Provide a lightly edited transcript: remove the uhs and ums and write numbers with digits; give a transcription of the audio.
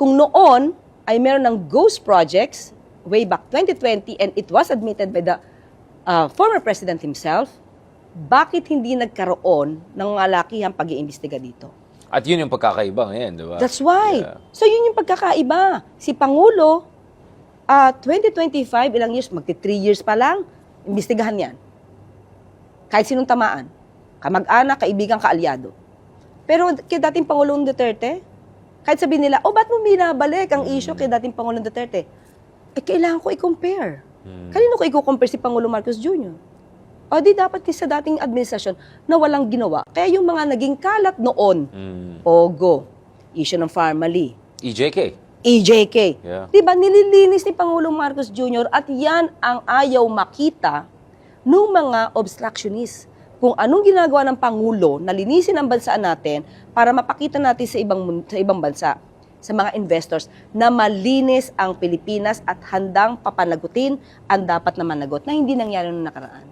kung noon ay meron ng ghost projects way back 2020 and it was admitted by the former president himself, bakit hindi nagkaroon ng malakihang pag-iimbestiga dito? At yun yung pagkakaiba ngayon, di ba? That's why. Yeah. So yun yung pagkakaiba. Si Pangulo, 2025, ilang years, magti 3 years pa lang, imbestigahan yan. Kahit sinong tamaan. Kamag-anak, kaibigan, kaalyado. Pero kay dating Pangulong Duterte, kahit sabihin nila, ba't mo binabalik ang issue kay dating Pangulong Duterte? Kailangan ko i-compare. Kanino ko i-compare si Pangulong Marcos Jr.? O di dapat sa dating administrasyon na walang ginawa. Kaya yung mga naging kalat noon, POGO, issue ng Farmally, EJK. EJK. Yeah. Diba, nililinis ni Pangulong Marcos Jr. at yan ang ayaw makita ng mga obstructionists. Kung anong ginagawa ng Pangulo na linisin ang bansa natin para mapakita natin sa ibang bansa, sa mga investors, na malinis ang Pilipinas at handang papanagutin ang dapat na managot na hindi nangyari noong nakaraan.